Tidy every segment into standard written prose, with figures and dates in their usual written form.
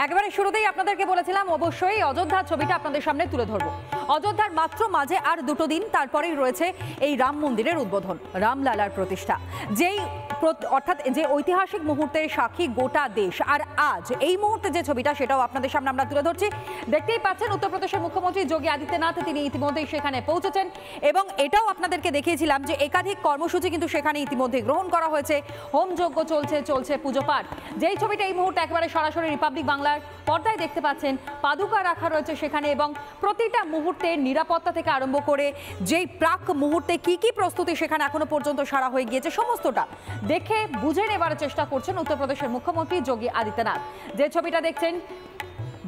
একেবারে শুরুতেই আপনাদেরকে বলেছিলাম অবশ্যই অযোধ্যার ছবিটা আপনাদের সামনে তুলে ধরবো। অযোধ্যার মাত্র মাঝে আর দুটো দিন, তারপরেই রয়েছে এই রাম মন্দিরের উদ্বোধন, রামলালার প্রতিষ্ঠা, যেই অর্থাৎ যে ঐতিহাসিক মুহূর্তের সাক্ষী গোটা দেশ। আর আজ এই মুহূর্তে যে ছবিটা সেটাও আপনাদের সামনে আমরা তুলে ধরছি। দেখতেই পাচ্ছেন উত্তরপ্রদেশের মুখ্যমন্ত্রী যোগী আদিত্যনাথ, তিনি ইতিমধ্যেই সেখানে পৌঁছেছেন এবং এটাও আপনাদেরকে দেখিয়েছিলাম যে একাধিক কর্মসূচি কিন্তু সেখানে ইতিমধ্যে গ্রহণ করা হয়েছে। হোমযজ্ঞ চলছে পুজো পাঠ। যেই ছবিটা এই মুহূর্তে একেবারে সরাসরি রিপাবলিক বাংলার পর্দায় দেখতে পাচ্ছেন, পাদুকা রাখা রয়েছে সেখানে এবং প্রতিটা মুহূর্তে নিরাপত্তা থেকে আরম্ভ করে যেই প্রাক মুহূর্তে কি কি প্রস্তুতি সেখানে এখনো পর্যন্ত সারা হয়ে গিয়েছে সমস্তটা দেখে বুঝে নেবার চেষ্টা করছেন উত্তরপ্রদেশের মুখ্যমন্ত্রী যোগী আদিত্যনাথ। যে ছবিটা দেখছেন,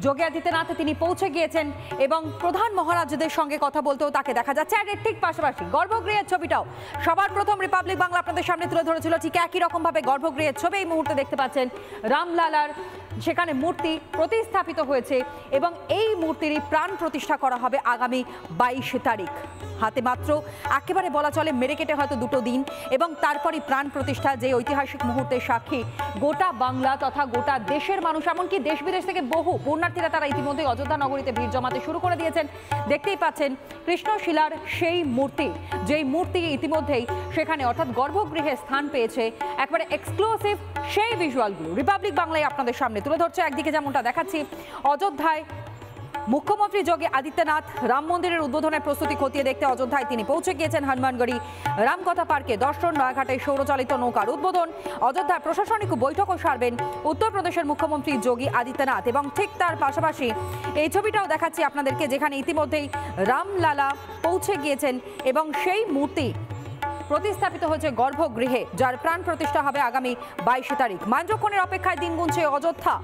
যোগী আদিত্যনাথ তিনি পৌঁছে গিয়েছেন এবং প্রধান মহারাজদের সঙ্গে কথা বলতেও তাকে দেখা যাচ্ছে। আর এর ঠিক পাশাপাশি গর্ভগৃহের ছবিটাও সবার প্রথম রিপাবলিক বাংলা আপনাদের সামনে তুলে ধরেছিল। ঠিক একই রকম ভাবে গর্ভগৃহের ছবি এই মুহূর্তে দেখতে পাচ্ছেন। রামলালার সেখানে মূর্তি প্রতিস্থাপিত হয়েছে এবং এই মূর্তিরই প্রাণ প্রতিষ্ঠা করা হবে আগামী 22 তারিখ। হাতে মাত্র একেবারে বলা চলে মেরে কেটে হয়তো দুটো দিন এবং তারপরই প্রাণ প্রতিষ্ঠা, যে ঐতিহাসিক মুহূর্তের সাক্ষী গোটা বাংলা তথা গোটা দেশের মানুষ, এমনকি দেশ বিদেশ থেকে বহু পুণ্যার্থীরা তারা ইতিমধ্যে অযোধ্যা নগরীতে ভিড় জমাতে শুরু করে দিয়েছেন। দেখতেই পাচ্ছেন কৃষ্ণশিলার সেই মূর্তি, যেই মূর্তি ইতিমধ্যেই সেখানে অর্থাৎ গর্ভগৃহে স্থান পেয়েছে। একবারে এক্সক্লুসিভ সেই ভিজুয়ালগুলো রিপাবলিক বাংলায় আপনাদের সামনে তুলে ধরছে। একদিকে যেমনটা দেখাচ্ছি, অযোধ্যায় মুখ্যমন্ত্রী যোগী আদিত্যনাথ রাম মন্দিরের উদ্বোধনের প্রস্তুতি খতিয়ে দেখতে অযোধ্যায় তিনি পৌঁছে গিয়েছেন। হনুমানগড়ি রামকথা পার্কে দর্শন, নয়াঘাটে সৌরচালিত নৌকার উদ্বোধন, অযোধ্যার প্রশাসনিক বৈঠকও সারবেন উত্তরপ্রদেশের মুখ্যমন্ত্রী যোগী আদিত্যনাথ। এবং ঠিক তার পাশাপাশি এই ছবিটাও দেখাচ্ছি আপনাদেরকে, যেখানে ইতিমধ্যেই রামলালা পৌঁছে গিয়েছেন এবং সেই মূর্তি প্রতিস্থাপিত হয়েছে গর্ভগৃহে, যার প্রাণ প্রতিষ্ঠা হবে আগামী 22 তারিখ। মাইন্দ্রক্ষণের অপেক্ষায় দিন গুনছে অযোধ্যা।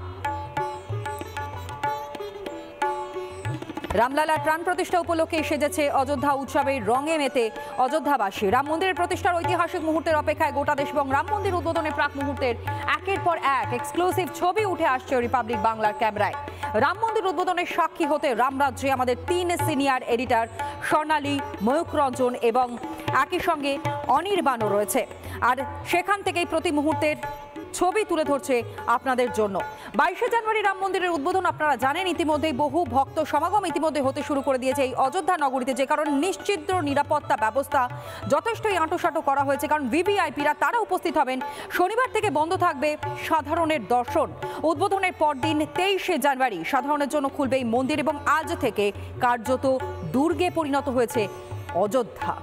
রামলালার প্রাণ প্রতিষ্ঠা উপলক্ষে সেজেছে অযোধ্যা, উৎসবের রঙে মেতে অযোধ্যাবাসী। রাম মন্দিরের প্রতিষ্ঠার ঐতিহাসিক মুহূর্তের অপেক্ষায় গোটা দেশ এবং রাম মন্দির উদ্বোধনের প্রাক মুহূর্তের একের পর এক এক্সক্লুসিভ ছবি উঠে আসছে রিপাবলিক বাংলার ক্যামেরায়। রাম মন্দির উদ্বোধনের সাক্ষী হতে রামরাজ্যে আমাদের 3 সিনিয়র এডিটর স্বর্ণালী, ময়ূক রঞ্জন এবং একই সঙ্গে অনির্বাণও রয়েছে। আর সেখান থেকেই প্রতি মুহূর্তের ছবি তুলে ধরছে আপনাদের জন্য। 22 জানুয়ারি রাম মন্দিরের উদ্বোধন, আপনারা জানেন ইতিমধ্যেই বহু ভক্ত সমাগম ইতিমধ্যে হতে শুরু করে দিয়েছে এই অযোধ্যা নগরীতে, যে কারণে নিশ্চিত নিরাপত্তা ব্যবস্থা যথেষ্টই আঁটোসাঁটো করা হয়েছে, কারণ ভিভিআইপিরা তারা উপস্থিত হবেন। শনিবার থেকে বন্ধ থাকবে সাধারণের দর্শন। উদ্বোধনের পরদিন 23 জানুয়ারি সাধারণের জন্য খুলবে এই মন্দির এবং আজ থেকে কার্যত দুর্গে পরিণত হয়েছে অযোধ্যা।